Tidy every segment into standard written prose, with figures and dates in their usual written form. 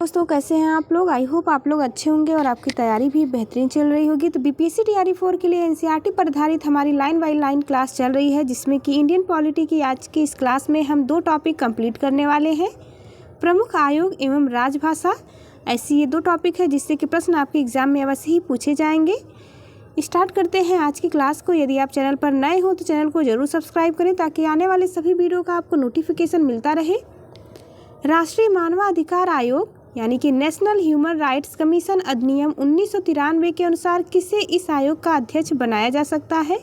दोस्तों, कैसे हैं आप लोग। आई होप आप लोग अच्छे होंगे और आपकी तैयारी भी बेहतरीन चल रही होगी। तो बीपीएससी तैयारी 4 के लिए एनसीईआरटी पर आधारित हमारी लाइन बाय लाइन क्लास चल रही है, जिसमें कि इंडियन पॉलिटी की आज की इस क्लास में हम 2 टॉपिक कंप्लीट करने वाले हैं, प्रमुख आयोग एवं राजभाषा। ऐसी ये 2 टॉपिक है जिससे कि प्रश्न आपके एग्जाम में अवश्य ही पूछे जाएंगे। स्टार्ट करते हैं आज की क्लास को। यदि आप चैनल पर नए हो तो चैनल को जरूर सब्सक्राइब करें ताकि आने वाले सभी वीडियो का आपको नोटिफिकेशन मिलता रहे। राष्ट्रीय मानवाधिकार आयोग यानी कि नेशनल ह्यूमन राइट्स कमीशन अधिनियम 1993 के अनुसार किसे इस आयोग का अध्यक्ष बनाया जा सकता है।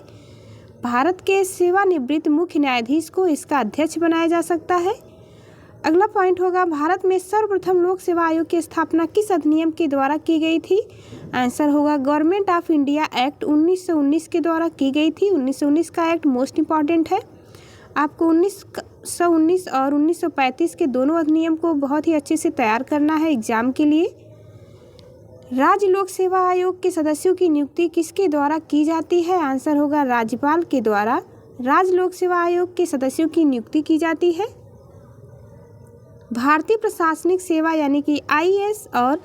भारत के सेवानिवृत्त मुख्य न्यायाधीश को इसका अध्यक्ष बनाया जा सकता है। अगला पॉइंट होगा, भारत में सर्वप्रथम लोक सेवा आयोग की स्थापना किस अधिनियम के द्वारा की गई थी। आंसर होगा गवर्नमेंट ऑफ इंडिया एक्ट 1919 के द्वारा की गई थी। 1919 का एक्ट मोस्ट इम्पॉर्टेंट है। आपको 1919 और 1935 के दोनों अधिनियम को बहुत ही अच्छे से तैयार करना है एग्जाम के लिए। राज्य लोक सेवा आयोग के सदस्यों की नियुक्ति किसके द्वारा की जाती है। आंसर होगा राज्यपाल के द्वारा राज्य लोक सेवा आयोग के सदस्यों की नियुक्ति की जाती है। भारतीय प्रशासनिक सेवा यानी कि आईएएस और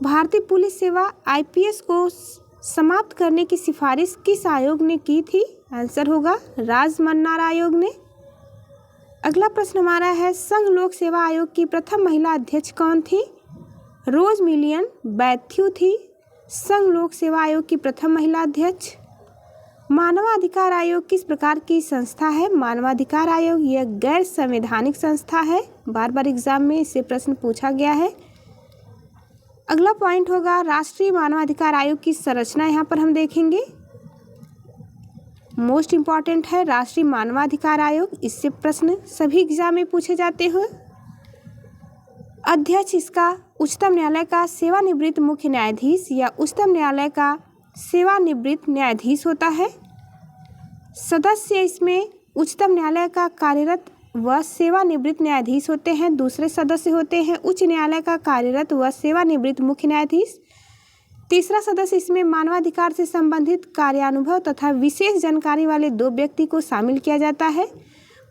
भारतीय पुलिस सेवा आईपीएस को समाप्त करने की सिफारिश किस आयोग ने की थी। आंसर होगा राजमन्नार आयोग ने। अगला प्रश्न हमारा है, संघ लोक सेवा आयोग की प्रथम महिला अध्यक्ष कौन थी। रोज मिलियन बैथ्यू थी संघ लोक सेवा आयोग की प्रथम महिला अध्यक्ष। मानवाधिकार आयोग किस प्रकार की संस्था है। मानवाधिकार आयोग यह गैर संवैधानिक संस्था है। बार बार एग्जाम में इससे प्रश्न पूछा गया है। अगला पॉइंट होगा, राष्ट्रीय मानवाधिकार आयोग की संरचना यहाँ पर हम देखेंगे। मोस्ट इम्पॉर्टेंट है राष्ट्रीय मानवाधिकार आयोग, इससे प्रश्न सभी एग्जाम में पूछे जाते हैं। अध्यक्ष इसका उच्चतम न्यायालय का सेवानिवृत्त मुख्य न्यायाधीश या उच्चतम न्यायालय का सेवानिवृत्त न्यायाधीश होता है। सदस्य इसमें उच्चतम न्यायालय का कार्यरत व सेवानिवृत्त न्यायाधीश होते हैं। दूसरे सदस्य होते हैं उच्च न्यायालय का कार्यरत व सेवानिवृत्त मुख्य न्यायाधीश। तीसरा सदस्य इसमें मानवाधिकार से संबंधित कार्यानुभव तथा विशेष जानकारी वाले 2 व्यक्ति को शामिल किया जाता है।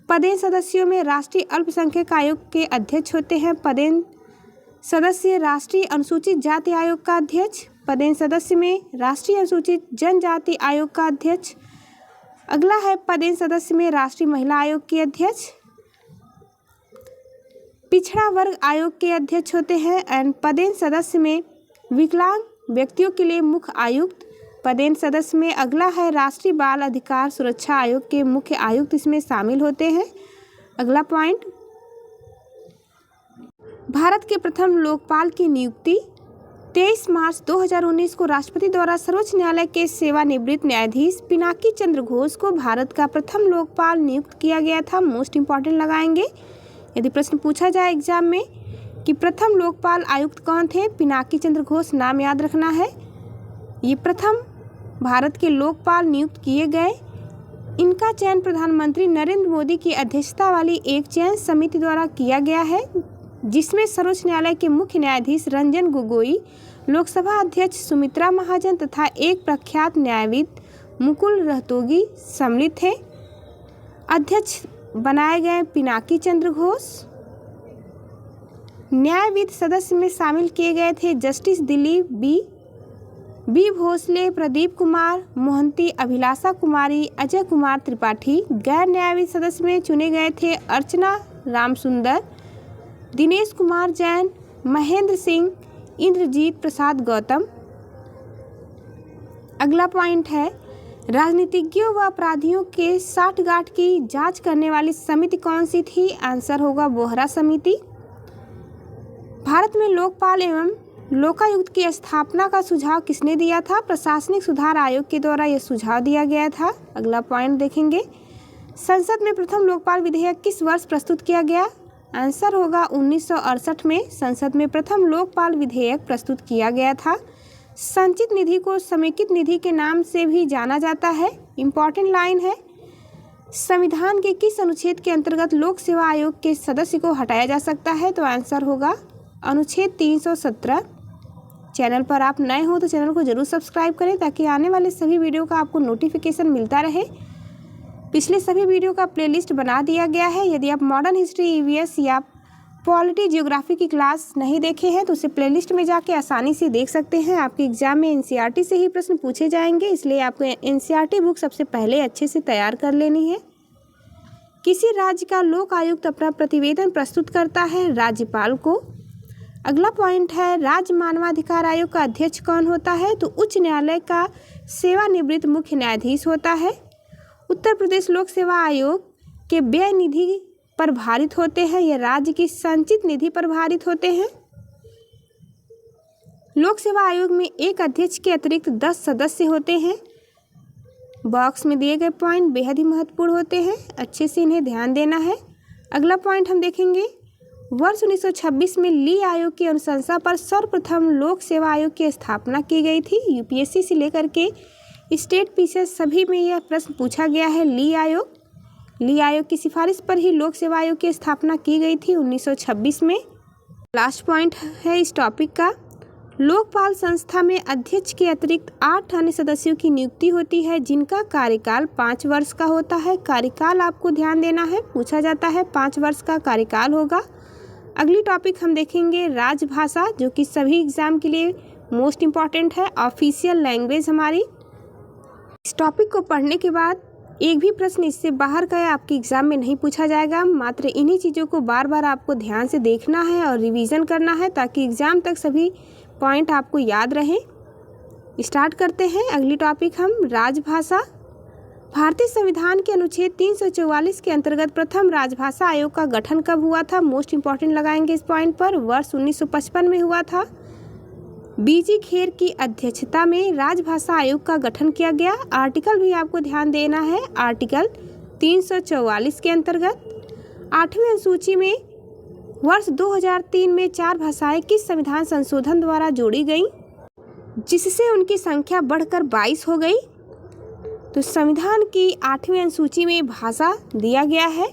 पदेन सदस्यों में राष्ट्रीय अल्पसंख्यक आयोग के अध्यक्ष होते हैं। पदेन सदस्य राष्ट्रीय अनुसूचित जाति आयोग का अध्यक्ष। पदेन सदस्य में राष्ट्रीय अनुसूचित जनजाति आयोग का अध्यक्ष। अगला है पदेन सदस्य में राष्ट्रीय महिला आयोग की अध्यक्ष। पिछड़ा वर्ग आयोग के अध्यक्ष होते हैं। एंड पदेन सदस्य में विकलांग व्यक्तियों के लिए मुख्य आयुक्त। पदेन सदस्य में अगला है राष्ट्रीय बाल अधिकार सुरक्षा आयोग के मुख्य आयुक्त इसमें शामिल होते हैं। अगला पॉइंट, भारत के प्रथम लोकपाल की नियुक्ति 23 मार्च 2019 को राष्ट्रपति द्वारा सर्वोच्च न्यायालय के सेवानिवृत्त न्यायाधीश पिनाकी चंद्र घोष को भारत का प्रथम लोकपाल नियुक्त किया गया था। मोस्ट इम्पॉर्टेंट लगाएंगे यदि प्रश्न पूछा जाए एग्जाम में कि प्रथम लोकपाल आयुक्त कौन थे। पिनाकी चंद्र घोष नाम याद रखना है। ये प्रथम भारत के लोकपाल नियुक्त किए गए। इनका चयन प्रधानमंत्री नरेंद्र मोदी की अध्यक्षता वाली एक चयन समिति द्वारा किया गया है, जिसमें सर्वोच्च न्यायालय के मुख्य न्यायाधीश रंजन गोगोई, लोकसभा अध्यक्ष सुमित्रा महाजन तथा एक प्रख्यात न्यायविद मुकुल रोहतगी सम्मिलित थे। अध्यक्ष बनाए गए पिनाकी चंद्र घोष। न्यायविद सदस्य में शामिल किए गए थे जस्टिस दिलीप बी भोसले, प्रदीप कुमार मोहंती, अभिलाषा कुमारी, अजय कुमार त्रिपाठी। गैर न्यायविद सदस्य में चुने गए थे अर्चना रामसुंदर, दिनेश कुमार जैन, महेंद्र सिंह, इंद्रजीत प्रसाद गौतम। अगला पॉइंट है, राजनीतिज्ञों व अपराधियों के साठगांठ की जांच करने वाली समिति कौन सी थी। आंसर होगा बोहरा समिति। भारत में लोकपाल एवं लोकायुक्त की स्थापना का सुझाव किसने दिया था। प्रशासनिक सुधार आयोग के द्वारा यह सुझाव दिया गया था। अगला पॉइंट देखेंगे, संसद में प्रथम लोकपाल विधेयक किस वर्ष प्रस्तुत किया गया। आंसर होगा 1968 में संसद में प्रथम लोकपाल विधेयक प्रस्तुत किया गया था। संचित निधि को समेकित निधि के नाम से भी जाना जाता है। इम्पॉर्टेंट लाइन है, संविधान के किस अनुच्छेद के अंतर्गत लोक सेवा आयोग के सदस्य को हटाया जा सकता है। तो आंसर होगा अनुच्छेद 317। चैनल पर आप नए हो तो चैनल को जरूर सब्सक्राइब करें ताकि आने वाले सभी वीडियो का आपको नोटिफिकेशन मिलता रहे। पिछले सभी वीडियो का प्लेलिस्ट बना दिया गया है। यदि आप मॉडर्न हिस्ट्री ईवीएस या पॉलिटी जियोग्राफी की क्लास नहीं देखे हैं तो उसे प्लेलिस्ट में जाके आसानी से देख सकते हैं। आपके एग्जाम में एनसीईआरटी से ही प्रश्न पूछे जाएंगे, इसलिए आपको एनसीईआरटी बुक सबसे पहले अच्छे से तैयार कर लेनी है। किसी राज्य का लोक आयुक्त अपना प्रतिवेदन प्रस्तुत करता है राज्यपाल को। अगला पॉइंट है राज्य मानवाधिकार आयोग का अध्यक्ष कौन होता है, तो उच्च न्यायालय का सेवानिवृत्त मुख्य न्यायाधीश होता है। उत्तर प्रदेश लोक सेवा आयोग के व्यय निधि पर भारित होते हैं, यह राज्य की संचित निधि पर भारित होते हैं। लोक सेवा आयोग में एक अध्यक्ष के अतिरिक्त 10 सदस्य होते हैं। बॉक्स में दिए गए पॉइंट बेहद ही महत्वपूर्ण होते हैं, अच्छे से इन्हें ध्यान देना है। अगला पॉइंट हम देखेंगे, वर्ष 1926 में ली आयोग की अनुशंसा पर सर्वप्रथम लोक सेवा आयोग की स्थापना की गई थी। यूपीएससी से लेकर के स्टेट पीसीएस सभी में यह प्रश्न पूछा गया है। ली आयोग की सिफारिश पर ही लोक सेवा आयोग की स्थापना की गई थी 1926 में। लास्ट पॉइंट है इस टॉपिक का, लोकपाल संस्था में अध्यक्ष के अतिरिक्त 8 अन्य सदस्यों की नियुक्ति होती है जिनका कार्यकाल 5 वर्ष का होता है। कार्यकाल आपको ध्यान देना है, पूछा जाता है 5 वर्ष का कार्यकाल होगा। अगली टॉपिक हम देखेंगे राजभाषा, जो कि सभी एग्जाम के लिए मोस्ट इम्पॉर्टेंट है, ऑफिशियल लैंग्वेज हमारी। इस टॉपिक को पढ़ने के बाद एक भी प्रश्न इससे बाहर का आपके एग्जाम में नहीं पूछा जाएगा। मात्र इन्हीं चीज़ों को बार बार आपको ध्यान से देखना है और रिवीजन करना है ताकि एग्जाम तक सभी पॉइंट आपको याद रहे। स्टार्ट करते हैं अगली टॉपिक हम राजभाषा। भारतीय संविधान के अनुच्छेद 344 के अंतर्गत प्रथम राजभाषा आयोग का गठन कब हुआ था, मोस्ट इंपॉर्टेंट लगाएंगे इस पॉइंट पर, वर्ष 1955 में हुआ था। बीजी खेर की अध्यक्षता में राजभाषा आयोग का गठन किया गया। आर्टिकल भी आपको ध्यान देना है, आर्टिकल 344 के अंतर्गत 8वीं अनुसूची में वर्ष 2003 में 4 भाषाएं किस संविधान संशोधन द्वारा जोड़ी गईं, जिससे उनकी संख्या बढ़कर 22 हो गई। तो संविधान की 8वीं अनुसूची में भाषा दिया गया है।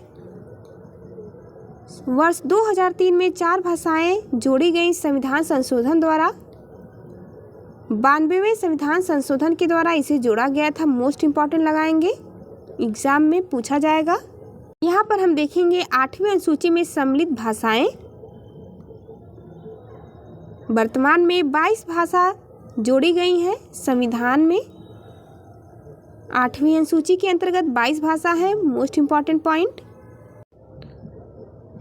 वर्ष 2003 में 4 भाषाएं जोड़ी गई संविधान संशोधन द्वारा। 92वें संविधान संशोधन के द्वारा इसे जोड़ा गया था, मोस्ट इम्पॉर्टेंट लगाएंगे, एग्जाम में पूछा जाएगा। यहाँ पर हम देखेंगे 8वीं अनुसूची में सम्मिलित भाषाएं। वर्तमान में 22 भाषा जोड़ी गई हैं संविधान में। 8वीं अनुसूची के अंतर्गत 22 भाषा है, मोस्ट इम्पॉर्टेंट पॉइंट।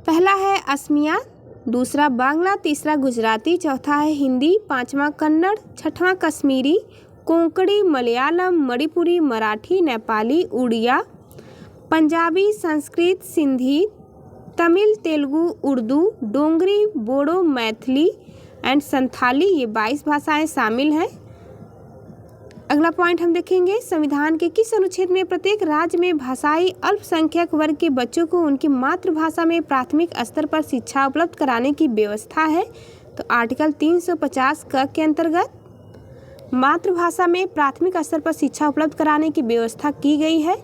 पहला है असमिया, दूसरा बांग्ला, तीसरा गुजराती, चौथा है हिंदी, 5वां कन्नड़, 6वां कश्मीरी, कोंकणी, मलयालम, मणिपुरी, मराठी, नेपाली, उड़िया, पंजाबी, संस्कृत, सिंधी, तमिल, तेलुगु, उर्दू, डोंगरी, बोडो, मैथिली एंड संथाली, ये 22 भाषाएं शामिल हैं। अगला पॉइंट हम देखेंगे, संविधान के किस अनुच्छेद में प्रत्येक राज्य में भाषाई अल्पसंख्यक वर्ग के बच्चों को उनकी मातृभाषा में प्राथमिक स्तर पर शिक्षा उपलब्ध कराने की व्यवस्था है, तो आर्टिकल 350 क के अंतर्गत मातृभाषा में प्राथमिक स्तर पर शिक्षा उपलब्ध कराने की व्यवस्था की गई है।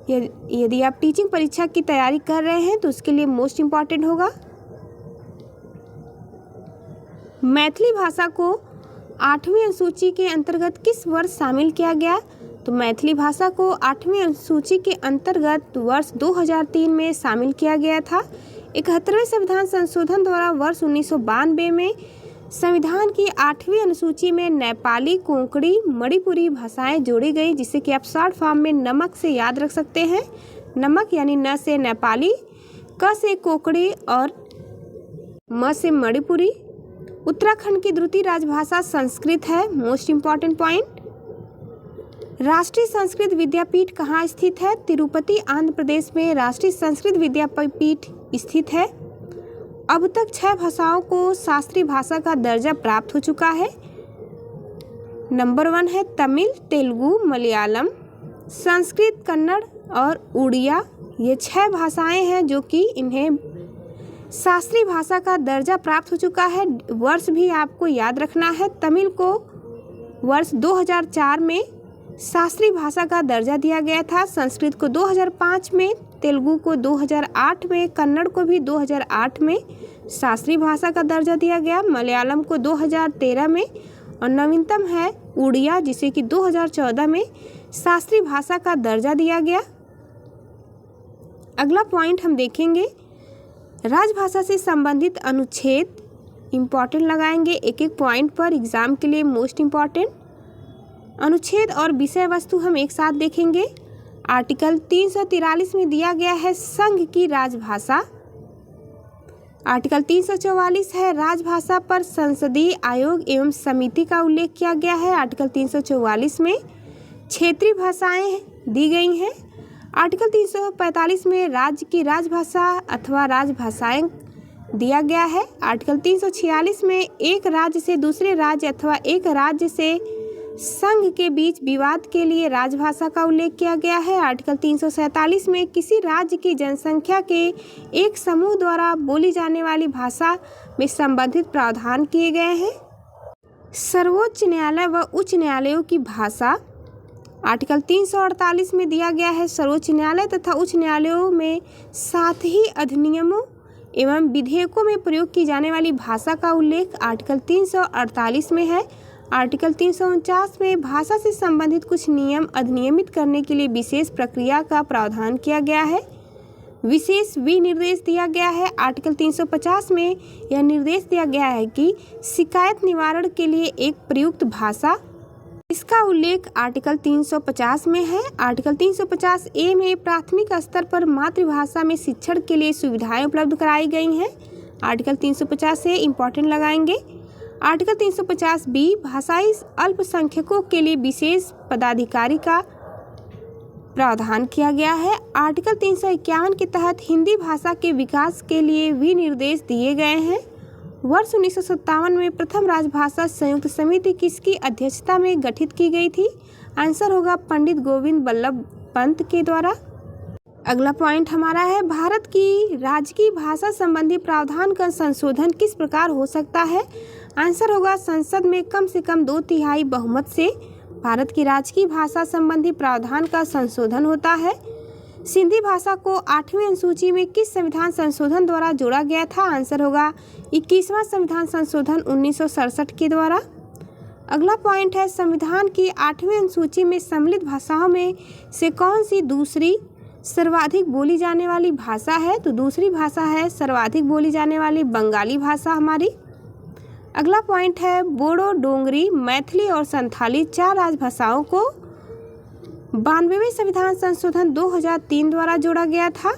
यदि आप टीचिंग परीक्षा की तैयारी कर रहे हैं तो उसके लिए मोस्ट इम्पॉर्टेंट होगा। मैथिली भाषा को 8वीं अनुसूची के अंतर्गत किस वर्ष शामिल किया गया, तो मैथिली भाषा को 8वीं अनुसूची के अंतर्गत वर्ष 2003 में शामिल किया गया था। 71वें संविधान संशोधन द्वारा वर्ष 1992 में संविधान की 8वीं अनुसूची में नेपाली, कोंकणी, मणिपुरी भाषाएं जोड़ी गई, जिसे कि आप शॉर्ट फॉर्म में नमक से याद रख सकते हैं। नमक यानी न से नेपाली, क से कोंकणी और म से मणिपुरी। उत्तराखंड की द्वितीय राजभाषा संस्कृत है, मोस्ट इम्पॉर्टेंट पॉइंट। राष्ट्रीय संस्कृत विद्यापीठ कहाँ स्थित है, तिरुपति आंध्र प्रदेश में राष्ट्रीय संस्कृत विद्यापीठ स्थित है। अब तक 6 भाषाओं को शास्त्रीय भाषा का दर्जा प्राप्त हो चुका है। नंबर 1 है तमिल, तेलुगु, मलयालम, संस्कृत, कन्नड़ और उड़िया। ये 6 भाषाएं हैं जो कि इन्हें शास्त्रीय भाषा का दर्जा प्राप्त हो चुका है। वर्ष भी आपको याद रखना है। तमिल को वर्ष 2004 में शास्त्रीय भाषा का दर्जा दिया गया था, संस्कृत को 2005 में, तेलुगु को 2008 में, कन्नड़ को भी 2008 में शास्त्रीय भाषा का दर्जा दिया गया, मलयालम को 2013 में और नवीनतम है उड़िया, जिसे कि 2014 में शास्त्रीय भाषा का दर्जा दिया गया। अगला पॉइंट हम देखेंगे, राजभाषा से संबंधित अनुच्छेद इम्पॉर्टेंट लगाएंगे एक एक पॉइंट पर, एग्जाम के लिए मोस्ट इम्पॉर्टेंट। अनुच्छेद और विषय वस्तु हम एक साथ देखेंगे। आर्टिकल 343 में दिया गया है संघ की राजभाषा। आर्टिकल 344 है राजभाषा पर संसदीय आयोग एवं समिति का उल्लेख किया गया है। आर्टिकल 344 में क्षेत्रीय भाषाएं दी गई हैं। आर्टिकल 345 में राज्य की राजभाषा अथवा राजभाषाएं दिया गया है। आर्टिकल 346 में एक राज्य से दूसरे राज्य अथवा एक राज्य से संघ के बीच विवाद के लिए राजभाषा का उल्लेख किया गया है। आर्टिकल 347 में किसी राज्य की जनसंख्या के एक समूह द्वारा बोली जाने वाली भाषा में संबंधित प्रावधान किए गए हैं। सर्वोच्च न्यायालय व उच्च न्यायालयों की भाषा। आर्टिकल 348 में दिया गया है सर्वोच्च न्यायालय तथा उच्च न्यायालयों में साथ ही अधिनियमों एवं विधेयकों में प्रयोग की जाने वाली भाषा का उल्लेख आर्टिकल 348 में है। आर्टिकल 349 में भाषा से संबंधित कुछ नियम अधिनियमित करने के लिए विशेष प्रक्रिया का प्रावधान किया गया है। विशेष विनिर्देश दिया गया है। आर्टिकल 350 में यह निर्देश दिया गया है कि शिकायत निवारण के लिए एक प्रयुक्त भाषा, इसका उल्लेख आर्टिकल 350 में है। आर्टिकल 350 ए में प्राथमिक स्तर पर मातृभाषा में शिक्षण के लिए सुविधाएं उपलब्ध कराई गई हैं। आर्टिकल 350 ए इम्पॉर्टेंट लगाएंगे। आर्टिकल 350 बी भाषाई अल्पसंख्यकों के लिए विशेष पदाधिकारी का प्रावधान किया गया है। आर्टिकल 351 के तहत हिंदी भाषा के विकास के लिए विनिर्देश दिए गए हैं। वर्ष 1957 में प्रथम राजभाषा संयुक्त समिति किसकी अध्यक्षता में गठित की गई थी? आंसर होगा पंडित गोविंद बल्लभ पंत के द्वारा। अगला पॉइंट हमारा है भारत की राजकीय भाषा संबंधी प्रावधान का संशोधन किस प्रकार हो सकता है? आंसर होगा संसद में कम से कम 2/3 बहुमत से भारत की राजकीय भाषा संबंधी प्रावधान का संशोधन होता है। सिंधी भाषा को 8वीं अनुसूची में किस संविधान संशोधन द्वारा जोड़ा गया था? आंसर होगा 21वां संविधान संशोधन 1967 के द्वारा। अगला पॉइंट है संविधान की 8वीं अनुसूची में सम्मिलित भाषाओं में से कौन सी दूसरी सर्वाधिक बोली जाने वाली भाषा है? तो दूसरी भाषा है सर्वाधिक बोली जाने वाली बंगाली भाषा हमारी। अगला पॉइंट है बोडो, डोंगरी, मैथिली और संथाली 4 राजभाषाओं को 92वें संविधान संशोधन 2003 द्वारा जोड़ा गया था।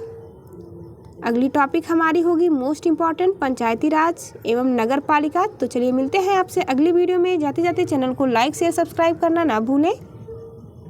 अगली टॉपिक हमारी होगी मोस्ट इम्पॉर्टेंट पंचायती राज एवं नगर पालिका। तो चलिए मिलते हैं आपसे अगली वीडियो में। जाते जाते चैनल को लाइक शेयर सब्सक्राइब करना ना भूलें।